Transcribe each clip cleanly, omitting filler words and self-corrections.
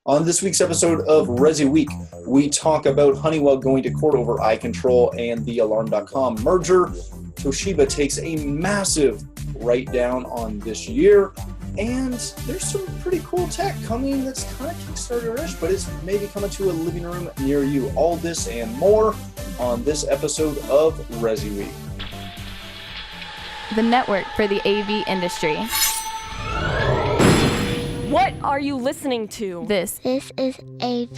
On this week's episode of ResiWeek, we talk about Honeywell going to court over icontrol and the Alarm.com merger. Toshiba takes a massive write-down on this year, and there's some pretty cool tech coming that's kind of Kickstarter-ish, but it's maybe coming to a living room near you. All this and more on this episode of ResiWeek. The network for the AV industry. What are you listening to? This is AV.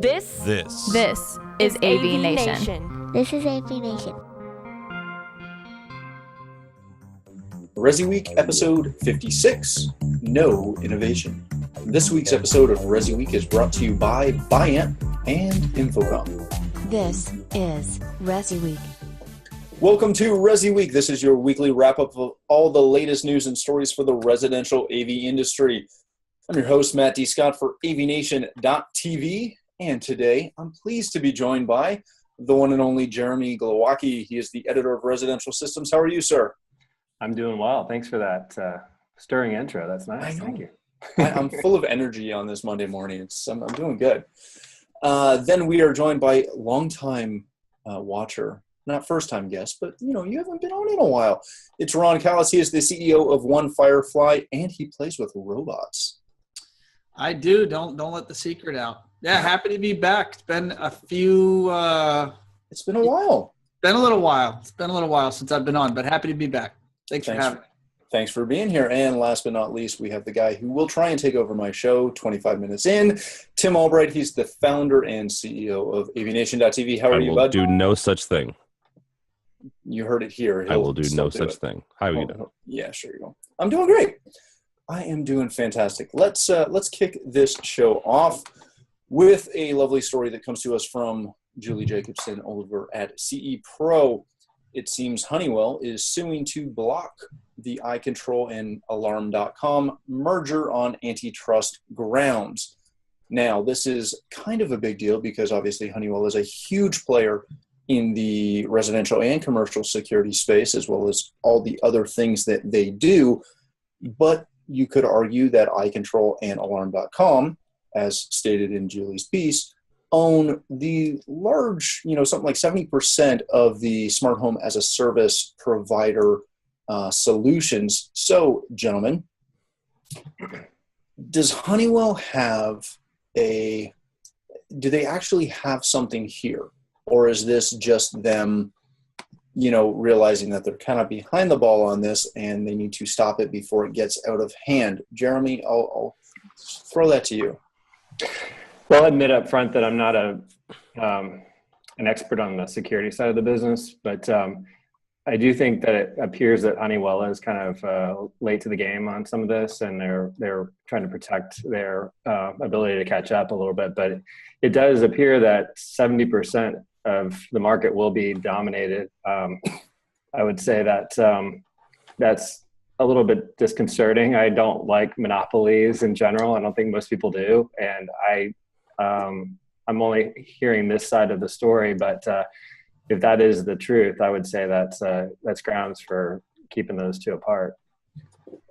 This is AVNation. This is AVNation. ResiWeek episode 56, No Innovation. This week's episode of ResiWeek is brought to you by Buyant and Infocom. This is ResiWeek. Welcome to ResiWeek. This is your weekly wrap-up of all the latest news and stories for the residential AV industry. I'm your host, Matt D. Scott for AVNation.TV, and today I'm pleased to be joined by the one and only Jeremy Glowacki. He is the editor of Residential Systems. How are you, sir? I'm doing well. Thanks for that stirring intro. That's nice. Thank you. I'm full of energy on this Monday morning. I'm doing good. Then we are joined by longtime watcher, not first-time guest, but you haven't been on in a while. It's Ron Callis. He is the CEO of OneFirefly, and he plays with robots. I do. Don't let the secret out. Yeah, happy to be back. It's been a few. It's been a while. Been a little while. It's been a little while since I've been on, but happy to be back. Thanks for having me. Thanks for being here. And last but not least, we have the guy who will try and take over my show 25 minutes in, Tim Albright. He's the founder and CEO of AVNation.TV. How are you, bud? I will do no such thing. You heard it here. I will do no such thing. How are you doing? Yeah, sure you will. I'm doing great. I am doing fantastic. Let's kick this show off with a lovely story that comes to us from Julie Jacobson over at CE Pro. It seems Honeywell is suing to block the icontrol and Alarm.com merger on antitrust grounds. Now, this is kind of a big deal because obviously Honeywell is a huge player in the residential and commercial security space, as well as all the other things that they do. But you could argue that icontrol and Alarm.com, as stated in Julie's piece, own the large, something like 70% of the smart home as a service provider solutions. So, gentlemen, does Honeywell do they actually have something here? Or is this just them, realizing that they're kind of behind the ball on this and they need to stop it before it gets out of hand? Jeremy, I'll throw that to you. Well, I'll admit up front that I'm not an expert on the security side of the business, but I do think that it appears that Honeywell is kind of late to the game on some of this, and they're trying to protect their ability to catch up a little bit. But it does appear that 70% of the market will be dominated. I would say that that's a little bit disconcerting. I don't like monopolies in general. I don't think most people do, and I'm only hearing this side of the story. But if that is the truth, I would say that's grounds for keeping those two apart.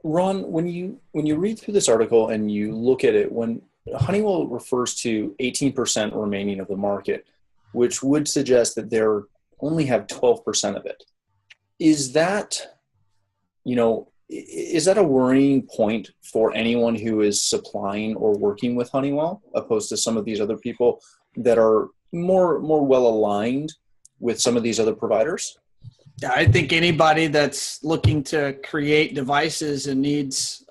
Ron, when you read through this article and you look at it, when Honeywell refers to 18% remaining of the market, which would suggest that they only have 12% of it. Is that a worrying point for anyone who is supplying or working with Honeywell, opposed to some of these other people that are more well aligned with some of these other providers? Yeah, I think anybody that's looking to create devices and needs,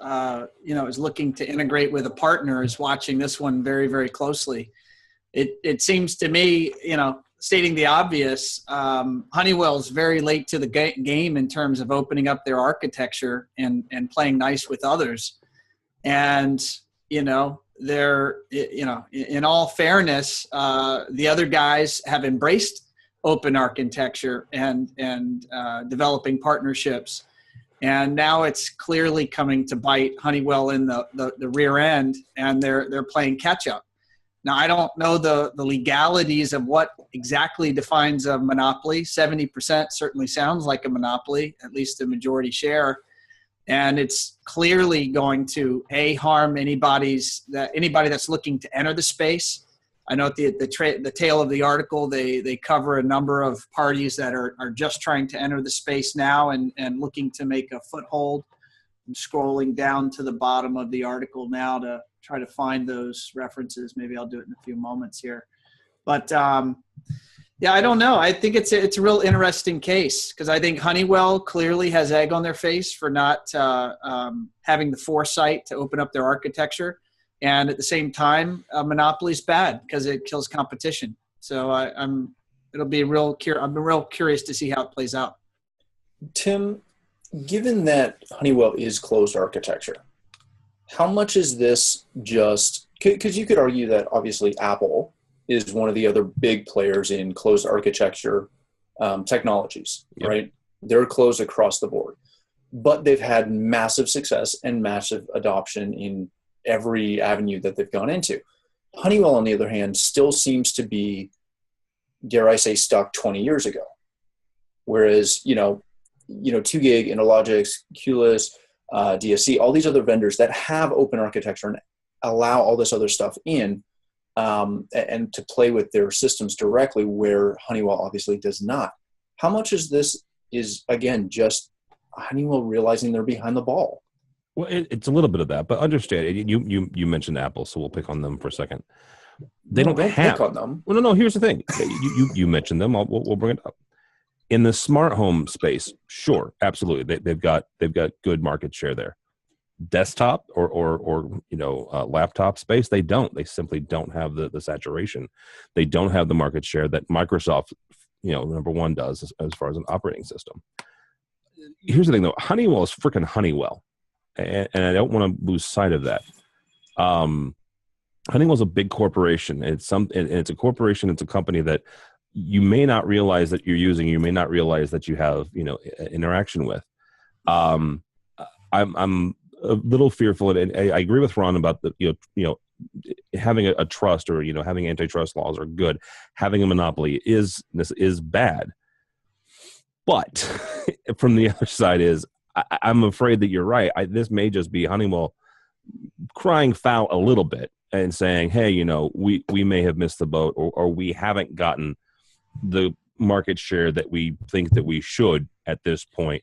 is looking to integrate with a partner is watching this one very, very closely. It seems to me, stating the obvious, Honeywell's very late to the game in terms of opening up their architecture and playing nice with others. And, they're, in all fairness, the other guys have embraced open architecture and developing partnerships. And now it's clearly coming to bite Honeywell in the rear end, and they're playing catch up. Now, I don't know the legalities of what exactly defines a monopoly. 70% certainly sounds like a monopoly, at least a majority share. And it's clearly going to harm anybody that's looking to enter the space. I know at the tail of the article, they cover a number of parties that are just trying to enter the space now and looking to make a foothold. I'm scrolling down to the bottom of the article now to try to find those references. Maybe I'll do it in a few moments here. But yeah, I don't know. I think it's a real interesting case because I think Honeywell clearly has egg on their face for not having the foresight to open up their architecture. And at the same time, a monopoly is bad because it kills competition. So I'm real curious to see how it plays out. Tim, given that Honeywell is closed architecture, how much is this just – because you could argue that obviously Apple is one of the other big players in closed architecture technologies, right? They're closed across the board. But they've had massive success and massive adoption in every avenue that they've gone into. Honeywell, on the other hand, still seems to be, dare I say, stuck 20 years ago. Whereas, 2GIG, Interlogix, Callis, DSC, all these other vendors that have open architecture and allow all this other stuff in and to play with their systems directly, where Honeywell obviously does not. How much is this, again, just Honeywell realizing they're behind the ball? Well, it's a little bit of that, but understand. You mentioned Apple, so we'll pick on them for a second. They don't have pick on them. Well, no. Here's the thing. You mentioned them. We'll bring it up. In the smart home space, sure, absolutely, they've got good market share there. Desktop or laptop space, they don't. They simply don't have the saturation. They don't have the market share that Microsoft, number one, does as far as an operating system. Here's the thing, though. Honeywell is freaking Honeywell. And I don't want to lose sight of that. Honeywell's a big corporation. It's a corporation. It's a company that you may not realize that you're using. You may not realize that you have interaction with. I'm a little fearful, and I agree with Ron about the having a trust or having antitrust laws are good. Having a monopoly is bad. But from the other side is, I'm afraid that you're right. This may just be Honeywell crying foul a little bit and saying, hey, we may have missed the boat or we haven't gotten the market share that we think that we should at this point.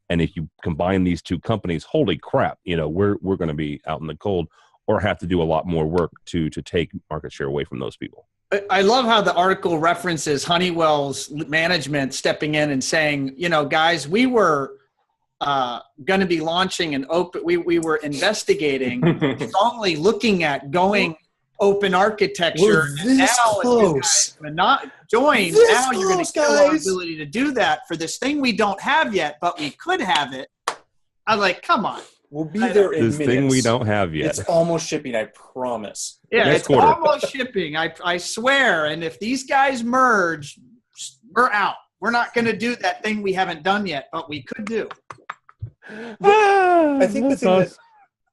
And if you combine these two companies, holy crap, we're going to be out in the cold or have to do a lot more work to take market share away from those people. I love how the article references Honeywell's management stepping in and saying, guys, we were going to be launching an open. We were investigating, strongly looking at going open architecture. We're this close. If you guys not join, this now close, you're going to kill our guys. ability to do that for this thing we don't have yet, but we could have it. I'm like, come on. We'll be there in This minutes. thing we don't have yet. It's almost shipping, I promise. Yeah, Next it's quarter. almost shipping. I swear. And if these guys merge, we're out. We're not going to do that thing we haven't done yet, but we could do. I think the thing that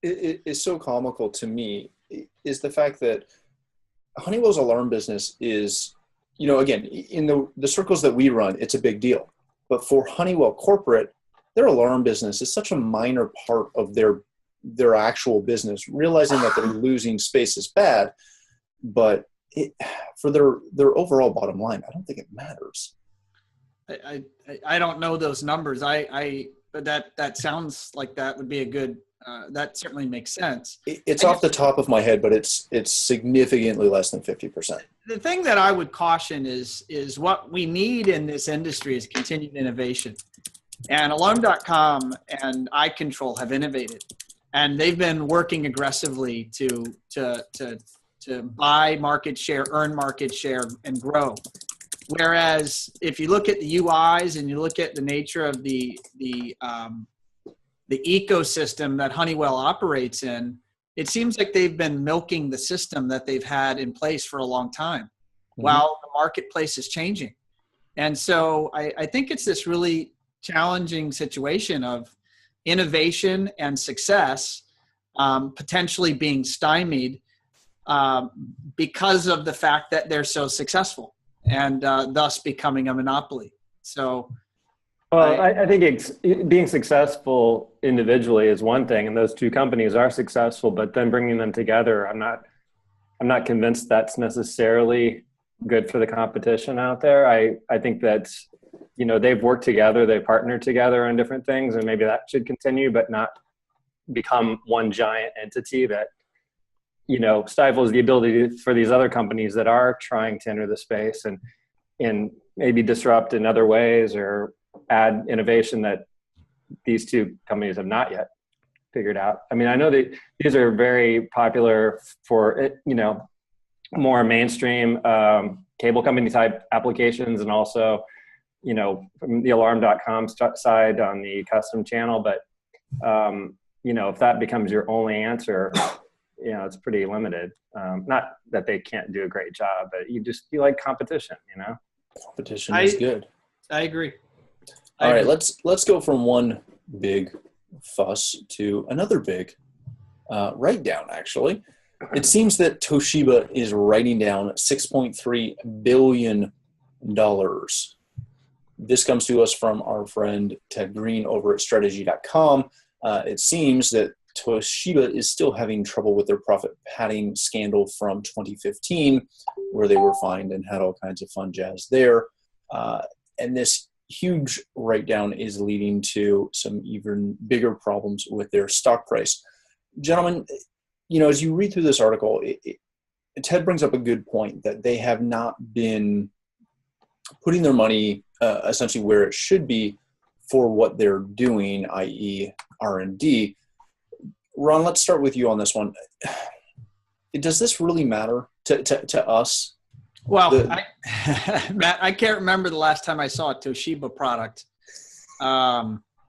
is so comical to me is the fact that Honeywell's alarm business is, again, in the circles that we run, it's a big deal. But for Honeywell corporate, their alarm business is such a minor part of their actual business, realizing that they're losing space is bad. But for their overall bottom line, I don't think it matters. I don't know those numbers. But that sounds like that would be a good. That certainly makes sense. It's off the top of my head, but it's significantly less than 50%. The thing that I would caution is what we need in this industry is continued innovation. And Alarm.com and iControl have innovated, and they've been working aggressively to buy market share, earn market share, and grow. Whereas if you look at the UIs and you look at the nature of the ecosystem that Honeywell operates in, it seems like they've been milking the system that they've had in place for a long time, while the marketplace is changing. And so I think it's this really challenging situation of innovation and success potentially being stymied because of the fact that they're so successful and thus becoming a monopoly. So Well, I think being successful individually is one thing, and those two companies are successful, but then bringing them together, I'm not convinced that's necessarily good for the competition out there. I think that, they've worked together, they've partnered together on different things, and maybe that should continue, but not become one giant entity that, stifles the ability for these other companies that are trying to enter the space and maybe disrupt in other ways or add innovation that these two companies have not yet figured out. I mean, I know that these are very popular for, more mainstream cable company type applications, and also, from the alarm.com side on the custom channel. But, if that becomes your only answer, it's pretty limited. Not that they can't do a great job, but you like competition, Competition is good. I agree. All right, let's go from one big fuss to another big write down, actually. It seems that Toshiba is writing down $6.3 billion. This comes to us from our friend Ted Green over at strategy.com. It seems that Toshiba is still having trouble with their profit padding scandal from 2015, where they were fined and had all kinds of fun jazz there. And this huge write-down is leading to some even bigger problems with their stock price. Gentlemen, as you read through this article, Ted brings up a good point that they have not been putting their money essentially where it should be for what they're doing, i.e. R&D. Ron, let's start with you on this one. Does this really matter to us? Well, Matt, I can't remember the last time I saw a Toshiba product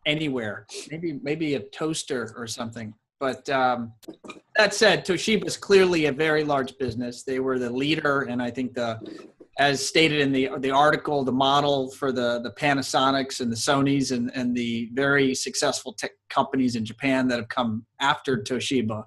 anywhere. Maybe a toaster or something. But that said, Toshiba is clearly a very large business. They were the leader, and I think as stated in the article, the model for the Panasonics and the Sonys and the very successful tech companies in Japan that have come after Toshiba.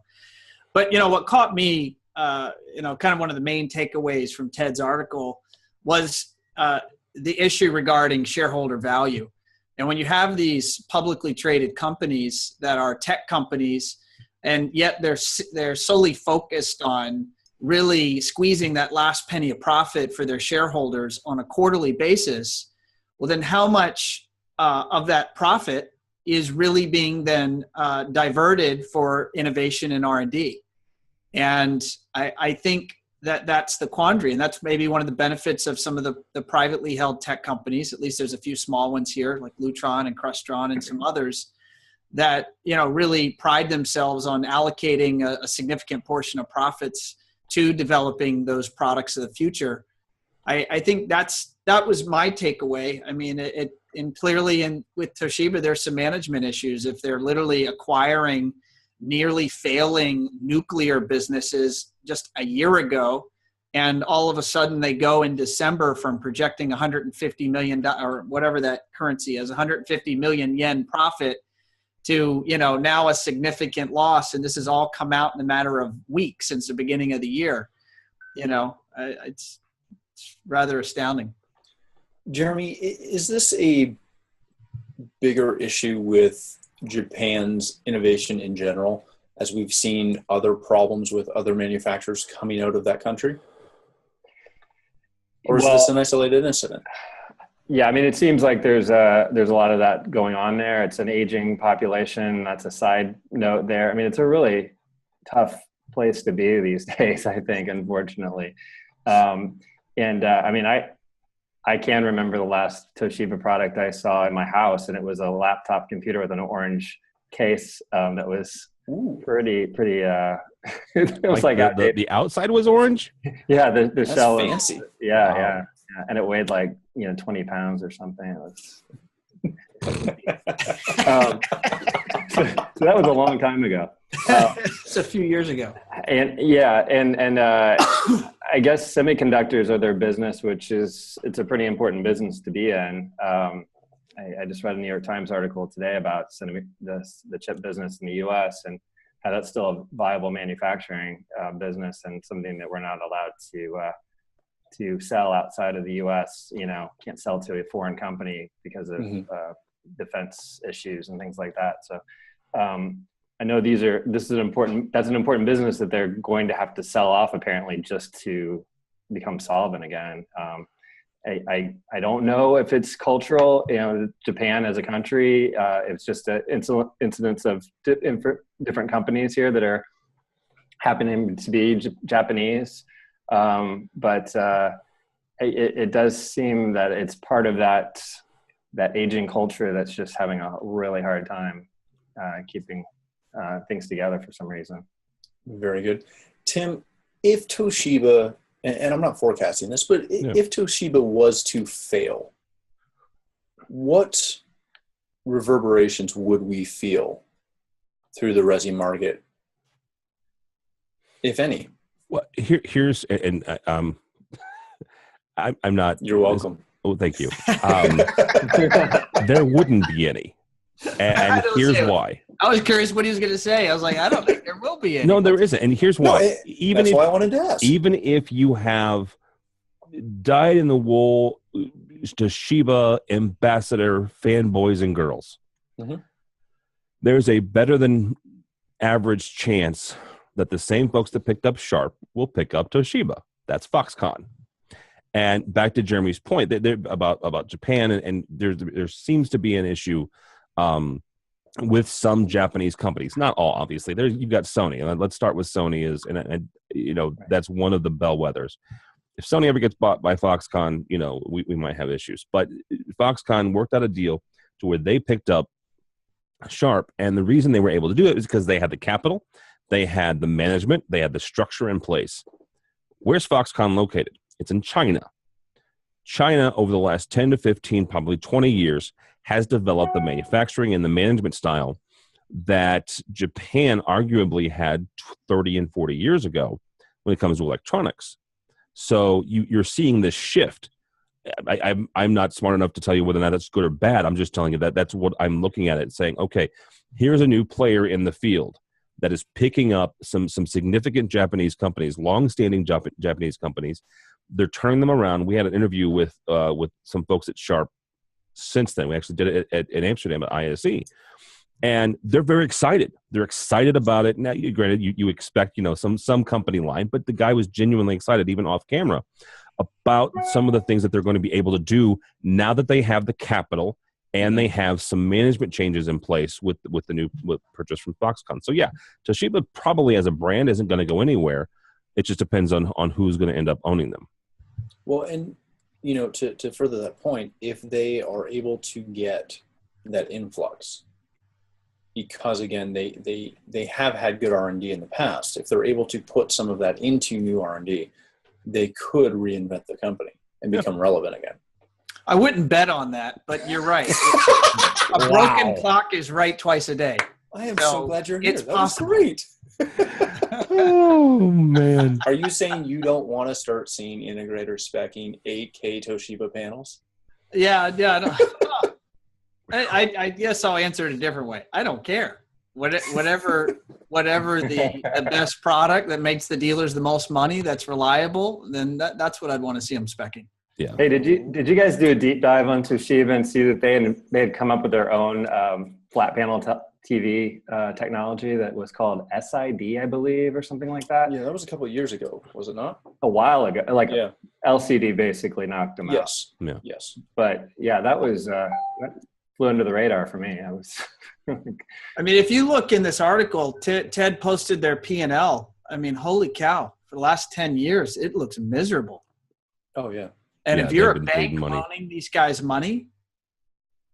But, what caught me, kind of one of the main takeaways from Ted's article was the issue regarding shareholder value. And when you have these publicly traded companies that are tech companies, and yet they're solely focused on really squeezing that last penny of profit for their shareholders on a quarterly basis, well, then how much of that profit is really being then diverted for innovation and R&D? And I think that's the quandary, and that's maybe one of the benefits of some of the privately held tech companies. At least there's a few small ones here, like Lutron and Crestron and some others, that really pride themselves on allocating a significant portion of profits to developing those products of the future. I think that was my takeaway. I mean, clearly with Toshiba, there's some management issues. If they're literally acquiring nearly failing nuclear businesses just a year ago, and all of a sudden they go in December from projecting $150 million or whatever that currency is, 150 million yen profit to, now a significant loss. And this has all come out in a matter of weeks since the beginning of the year. It's rather astounding. Jeremy, is this a bigger issue with Japan's innovation in general, as we've seen other problems with other manufacturers coming out of that country? Or is this an isolated incident? Yeah, I mean, it seems like there's a lot of that going on there. It's an aging population. That's a side note there. I mean, it's a really tough place to be these days, I think, unfortunately. I mean, I can remember the last Toshiba product I saw in my house, and it was a laptop computer with an orange case that was pretty. It was like the outside was orange. Yeah, the shell. That's fancy. Yeah, wow. yeah, and it weighed like 20 pounds or something. It was. So that was a long time ago. It's a few years ago. And I guess semiconductors are their business, it's a pretty important business to be in. I just read a New York Times article today about the chip business in the U.S. and how that's still a viable manufacturing business and something that we're not allowed to sell outside of the U.S. Can't sell to a foreign company because of defense issues and things like that. So I know that's an important business that they're going to have to sell off apparently just to become solvent again. I don't know if it's cultural, Japan as a country, it's just an incidence of different companies here that are happening to be Japanese. But it does seem that it's part of that aging culture that's just having a really hard time keeping things together for some reason. Very good. Tim, if Toshiba, and I'm not forecasting this, but if Toshiba was to fail, what reverberations would we feel through the resi market, if any? Well, here's I'm not. You're welcome. Oh, thank you. There wouldn't be any, and here's why. I was curious what he was going to say. I was like, I don't think there will be any. No, there isn't, and here's why. That's why I wanted to ask. Even if you have dyed-in-the-wool Toshiba ambassador fanboys and girls, there's a better than average chance that the same folks that picked up Sharp will pick up Toshiba. That's Foxconn. And back to Jeremy's point, they're about Japan, and there seems to be an issue with some Japanese companies. Not all, obviously. You've got Sony, and let's start with Sony. That's one of the bellwethers. If Sony ever gets bought by Foxconn, we might have issues. But Foxconn worked out a deal to where they picked up Sharp, and the reason they were able to do it is because they had the capital, they had the management, they had the structure in place. Where's Foxconn located? It's in China. China, over the last 10 to 15, probably 20 years, has developed the manufacturing and the management style that Japan arguably had 30 and 40 years ago when it comes to electronics. So you're seeing this shift. I'm not smart enough to tell you whether or not that's good or bad. I'm just telling you that that's what I'm looking at it, saying, okay, here's a new player in the field that is picking up some significant Japanese companies, long-standing Japanese companies. They're turning them around. We had an interview with some folks at Sharp since then. We actually did it in Amsterdam at ISE. And they're very excited. They're excited about it. Now, granted, you expect, some company line, but the guy was genuinely excited, even off camera, about some of the things that they're going to be able to do now that they have the capital and they have some management changes in place with the new purchase from Foxconn. So yeah, Toshiba probably as a brand isn't going to go anywhere. It just depends on who's going to end up owning them. Well, and to further that point, if they are able to get that influx, because again they have had good R&D in the past, if they're able to put some of that into new R&D, they could reinvent the company and become relevant again. I wouldn't bet on that, but you're right. A broken clock is right twice a day. I am so glad you're here. It's possible. Great. Oh, man. Are you saying you don't want to start seeing integrators speccing 8K Toshiba panels? Yeah. I guess I'll answer it a different way. I don't care. Whatever the best product that makes the dealers the most money, that's reliable, then that's what I'd want to see them speccing. Yeah. Hey, did you guys do a deep dive on Toshiba and see that they had come up with their own flat panel TV technology that was called SID, I believe, or something like that? Yeah, that was a couple of years ago, was it not? A while ago, LCD basically knocked them out. Yeah. Yes. But yeah, that was that flew under the radar for me. I was. I mean, if you look in this article, Ted posted their P&L. I mean, holy cow! For the last 10 years, it looks miserable. Oh yeah. And if you're a bank loaning these guys money,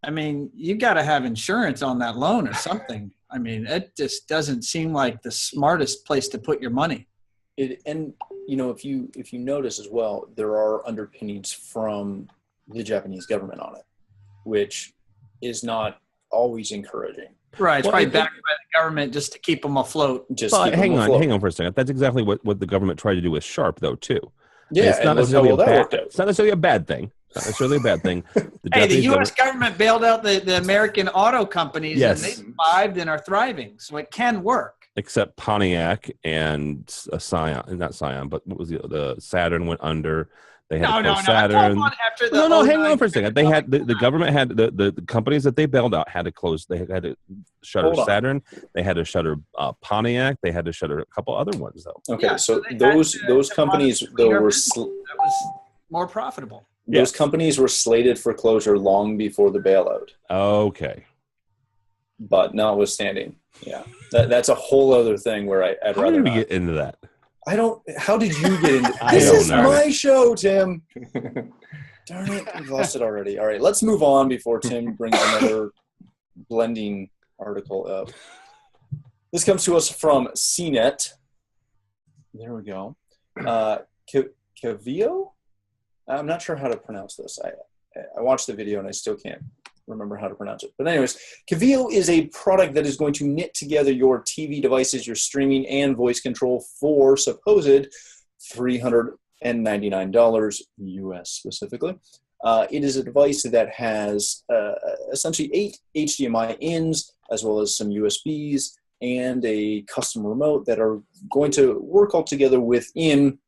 I mean, you got to have insurance on that loan or something. I mean, it just doesn't seem like the smartest place to put your money. And if you notice as well, there are underpinnings from the Japanese government on it, which is not always encouraging. Right, it's probably backed by the government just to keep them afloat. Hang on for a second. That's exactly what the government tried to do with Sharp, though, too. Yeah, it's not necessarily a bad thing. Not necessarily a bad thing. The U.S. government bailed out the American auto companies, and they survived and are thriving. So it can work. except Pontiac and a Scion, not Scion, but what was the Saturn went under. They had to close Saturn. No, hang on for a second. They had the government had the companies that they bailed out had to close. They had to shutter Saturn. They had to shutter Pontiac. They had to shutter a couple other ones though. Okay, yeah, so those companies though were that was more profitable. Those companies were slated for closure long before the bailout. Okay, but notwithstanding, yeah, that's a whole other thing where I'd rather. How did we get into that? I don't. How did you get into this? Is my show, Tim. Darn it, we've lost it already. All right, let's move on before Tim brings another blending article up. This comes to us from CNET. There we go. Cavio? I'm not sure how to pronounce this. I watched the video and I still can't remember how to pronounce it. But anyways, Cavio is a product that is going to knit together your TV devices, your streaming, and voice control for supposed $399 US specifically. It is a device that has essentially 8 HDMI ins, as well as some USBs, and a custom remote that are going to work all together within,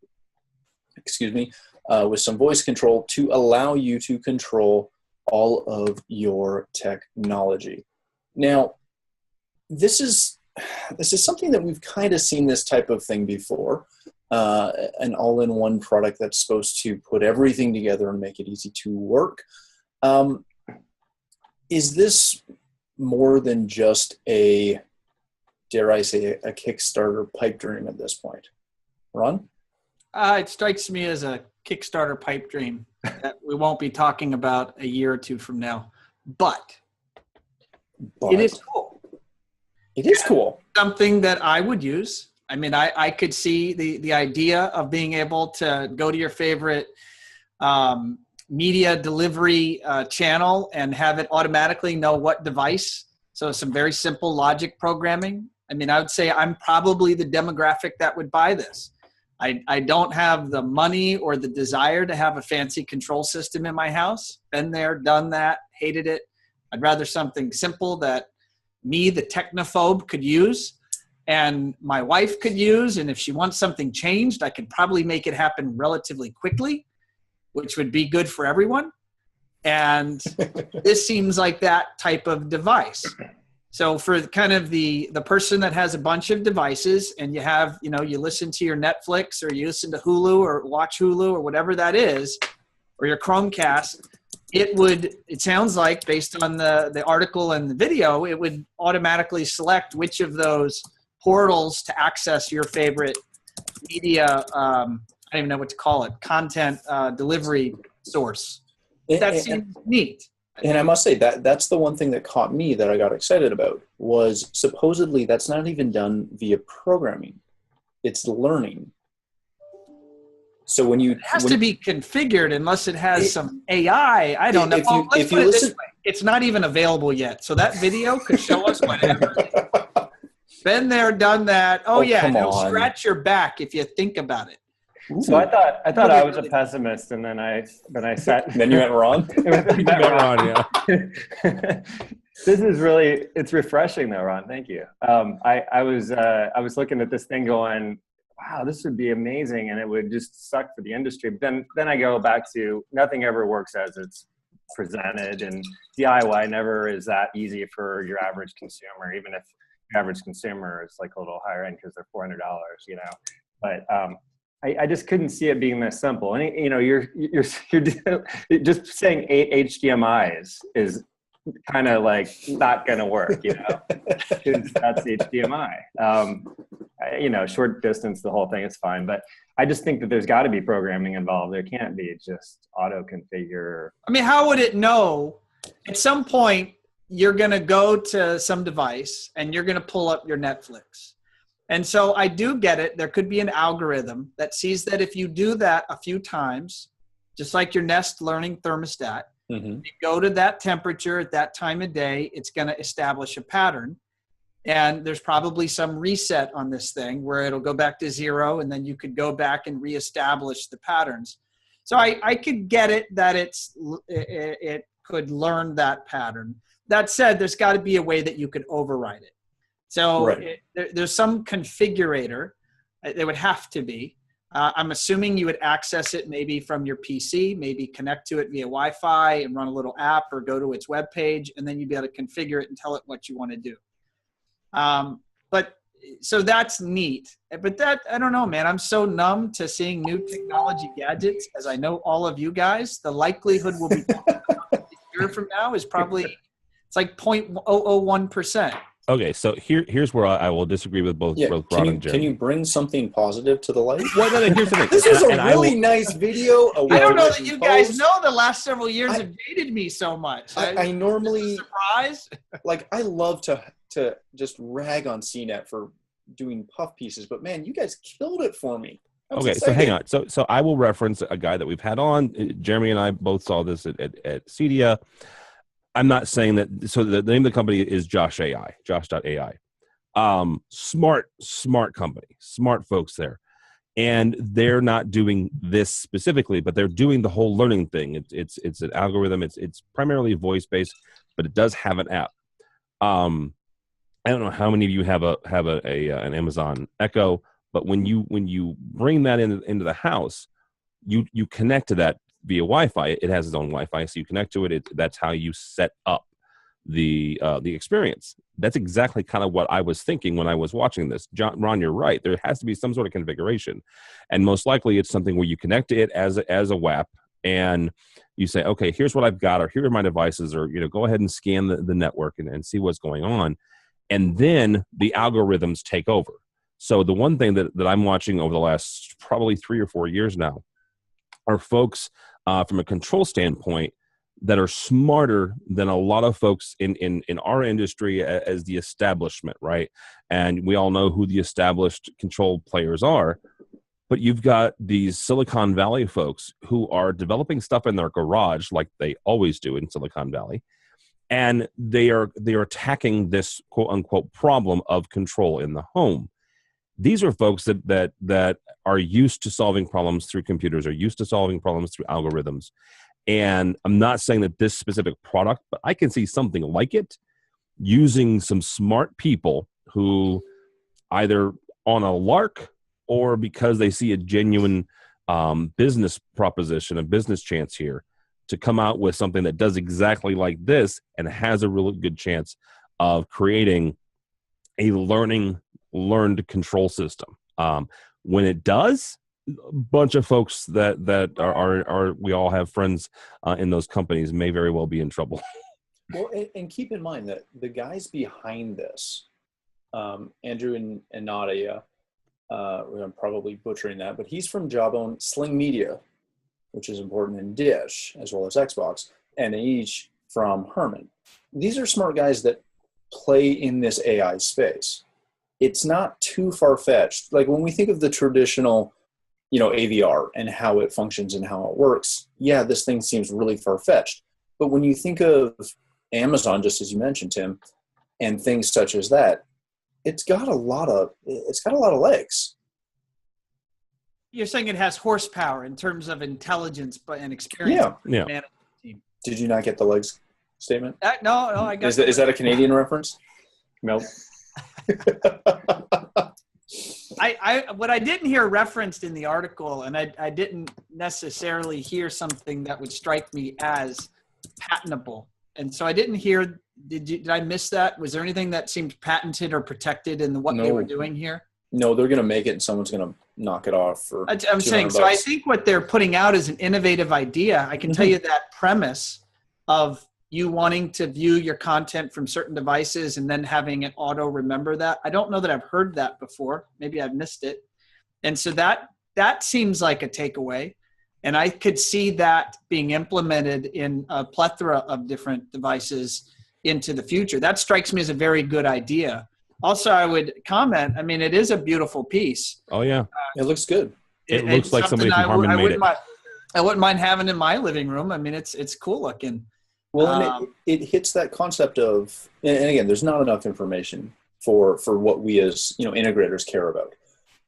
with some voice control to allow you to control all of your technology. Now, this is something that we've kind of seen this type of thing before, an all-in-one product that's supposed to put everything together and make it easy to work. Is this more than just a, dare I say, a Kickstarter pipe dream at this point? Ron? It strikes me as a Kickstarter pipe dream that we won't be talking about a year or two from now. But it is cool. It is cool. Something that I would use. I mean, I could see the idea of being able to go to your favorite media delivery channel and have it automatically know what device. So some very simple logic programming. I mean, I would say I'm probably the demographic that would buy this. I don't have the money or the desire to have a fancy control system in my house. Been there, done that, hated it. I'd rather something simple that me, the technophobe, could use and my wife could use. And if she wants something changed, I could probably make it happen relatively quickly, which would be good for everyone. And this seems like that type of device. So for kind of the person that has a bunch of devices and you have, you listen to your Netflix or you listen to Hulu or watch Hulu or whatever that is, or your Chromecast, it sounds like based on the article and the video, it would automatically select which of those portals to access your favorite media, I don't even know what to call it, content delivery source. That seems neat. And I must say that's the one thing that caught me that I got excited about was supposedly that's not even done via programming. It's learning. So it has to be configured unless it has some AI. I don't know. Let's put it this way. It's not even available yet. So that video could show us whatever. Been there, done that. Oh yeah, it'll scratch your back if you think about it. Ooh. So I thought I was a pessimist, and then I sat. Then you went Ron. Yeah. This is it's refreshing though, Ron. Thank you. I was looking at this thing going, wow, this would be amazing, and it would just suck for the industry. But then I go back to nothing ever works as it's presented, and DIY never is that easy for your average consumer, even if your average consumer is like a little higher end because they're $400, But I just couldn't see it being this simple. And you're just saying 8 HDMIs is kind of like not going to work, because that's HDMI. Short distance, the whole thing is fine. But I just think that there's got to be programming involved. There can't be just auto configure. I mean, how would it know? At some point, you're going to go to some device and you're going to pull up your Netflix. And so I do get it. There could be an algorithm that sees that if you do that a few times, just like your Nest learning thermostat, you go to that temperature at that time of day, it's going to establish a pattern. And there's probably some reset on this thing where it'll go back to 0, and then you could go back and reestablish the patterns. So I could get it that it could learn that pattern. That said, there's got to be a way that you could override it. So Right. there's some configurator. There would have to be. I'm assuming you would access it maybe from your PC, maybe connect to it via Wi-Fi and run a little app or go to its webpage, and then you'd be able to configure it and tell it what you want to do. But so that's neat. But that, I don't know, man. I'm so numb to seeing new technology gadgets, as I know all of you guys. The likelihood we'll be talking about a year from now is probably, it's like 0.001%. Okay, so here's where I will disagree with both Ron and Jeremy. Can you bring something positive to the light? Well, no, here's the thing. This is a really nice video. I don't know that you guys know the last several years have dated me so much. I normally surprise. Like, I love to just rag on CNET for doing puff pieces, but man, you guys killed it for me. Okay, so hang on. So I will reference a guy that we've had on. Jeremy and I both saw this at CEDIA. I'm not saying that. So the name of the company is Josh.ai. Smart company, smart folks there. And they're not doing this specifically, but they're doing the whole learning thing. It's an algorithm. It's primarily voice-based, but it does have an app. I don't know how many of you have an Amazon Echo, but when you bring that into the house, you connect to that via Wi-Fi. It has its own Wi-Fi, so you connect to it. That's how you set up the experience. That's exactly kind of what I was thinking when I was watching this. Ron, you're right. There has to be some sort of configuration, and most likely it's something where you connect to it as a WAP, and you say, okay, here's what I've got, or here are my devices, or go ahead and scan the network and see what's going on, and then the algorithms take over. So the one thing that I'm watching over the last probably 3 or 4 years now are folks from a control standpoint that are smarter than a lot of folks in our industry as the establishment, right? And we all know who the established control players are, but you've got these Silicon Valley folks who are developing stuff in their garage like they always do in Silicon Valley, and they are attacking this quote unquote problem of control in the home. These are folks that are used to solving problems through computers, are used to solving problems through algorithms. And I'm not saying that this specific product, but I can see something like it using some smart people who either on a lark or because they see a genuine business proposition, a business chance here, to come out with something that does exactly like this and has a really good chance of creating a learned control system. When it does, a bunch of folks that are we all have friends in those companies may very well be in trouble. Well, and keep in mind that the guys behind this, Andrew and Nadia, I'm probably butchering that, but he's from Jawbone Sling Media, which is important in Dish as well as Xbox, and each from Herman. These are smart guys that play in this AI space. It's not too far-fetched. Like when we think of the traditional, AVR and how it functions and how it works, yeah, this thing seems really far-fetched. But when you think of Amazon, just as you mentioned, Tim, and things such as that, it's got a lot of legs. You're saying it has horsepower in terms of intelligence and experience. Yeah. Did you not get the legs statement? No, I got. Is that a Canadian reference? Nope. What I didn't hear referenced in the article, and I didn't necessarily hear something that would strike me as patentable, and so I didn't hear. Did I miss that? Was there anything that seemed patented or protected in what they were doing here? No, they're going to make it, and someone's going to knock it off for. I'm saying so. I think what they're putting out is an innovative idea. I can tell you that premise of you wanting to view your content from certain devices and then having it auto remember that. I don't know that I've heard that before. Maybe I've missed it. And so that seems like a takeaway. And I could see that being implemented in a plethora of different devices into the future. That strikes me as a very good idea. Also, I would comment, it is a beautiful piece. Oh, yeah. It looks good. It looks like somebody from Harman made it. I wouldn't mind having in my living room. It's cool looking. Well, and it hits that concept of, and again, there's not enough information for what we as integrators care about.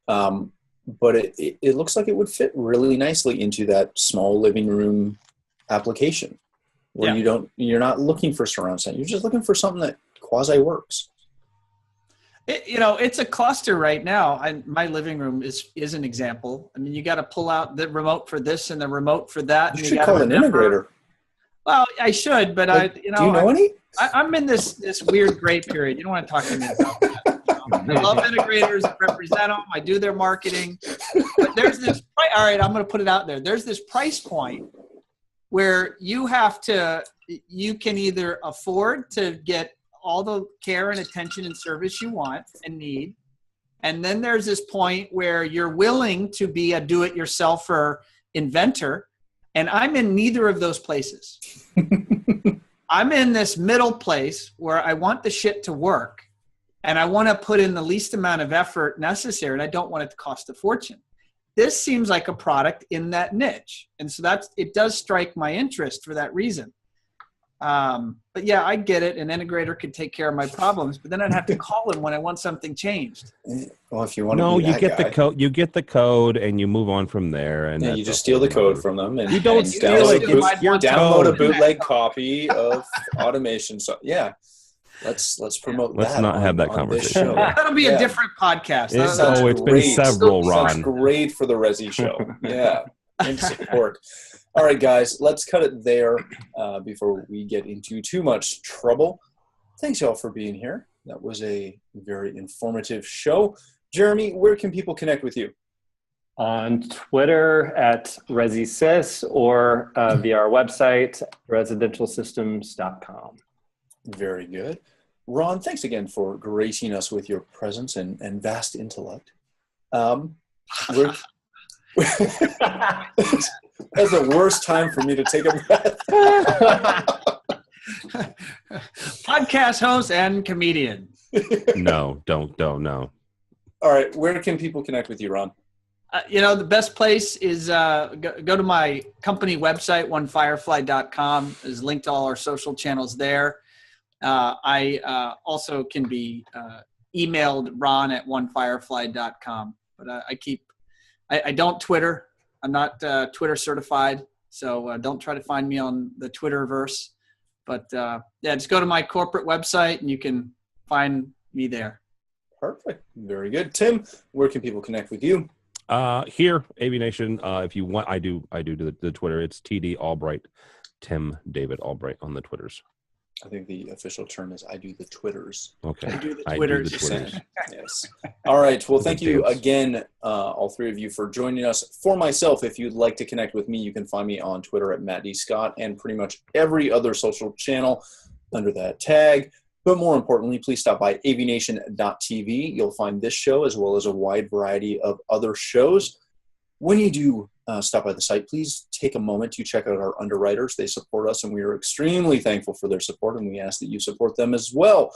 But it looks like it would fit really nicely into that small living room application where you're not looking for surround sound. You're just looking for something that quasi works. It's a cluster right now. My living room is an example. I mean, you got to pull out the remote for this and the remote for that. You should call an integrator. Well, I should, but do you know any? I'm in this weird gray period. You don't want to talk to me about that. I love integrators. I represent them. I do their marketing. But there's this. All right, I'm going to put it out there. There's this price point where you can either afford to get all the care and attention and service you want and need. And then there's this point where you're willing to be a do-it-yourselfer inventor. And I'm in neither of those places. I'm in this middle place where I want the shit to work and I want to put in the least amount of effort necessary, and I don't want it to cost a fortune. This seems like a product in that niche. And so it does strike my interest for that reason. But yeah, I get it. An integrator could take care of my problems, but then I'd have to call him when I want something changed. Well, if you want to be that get guy. the code. You get the code, and you move on from there. And you just steal the code from them, and you don't and steal it. download a bootleg copy of automation. So yeah, let's promote. Let's that not have that on conversation. That'll be a different podcast. It's been several, Ron. Sounds great for the Resi show. Yeah, in support. All right, guys, let's cut it there before we get into too much trouble. Thanks, y'all, for being here. That was a very informative show. Jeremy, where can people connect with you? On Twitter at ResiSys or via our website, residentialsystems.com. Very good. Ron, thanks again for gracing us with your presence and vast intellect. That's the worst time for me to take a breath. Podcast host and comedian. No, don't, no. All right, where can people connect with you, Ron? The best place is go to my company website, OneFirefly.com. There's a link to all our social channels there. I also can be emailed, ron@onefirefly.com. But I don't Twitter. I'm not Twitter certified, so don't try to find me on the Twitterverse. But just go to my corporate website and you can find me there. Perfect. Very good. Tim, where can people connect with you? Here, AVNation. If you want, I do the Twitter. It's TD Albright, Tim David Albright on the Twitters. I think the official term is I do the Twitters. Okay. I do the Twitters. Yes. All right. Well, thank you again, all three of you, for joining us. For myself, if you'd like to connect with me, you can find me on Twitter at Matt D. Scott and pretty much every other social channel under that tag. But more importantly, please stop by AVNation.tv. You'll find this show as well as a wide variety of other shows. When you do stop by the site, please take a moment to check out our underwriters. They support us, and we are extremely thankful for their support, and we ask that you support them as well.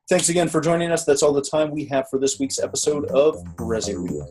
Thanks again for joining us. That's all the time we have for this week's episode of ResiWeek.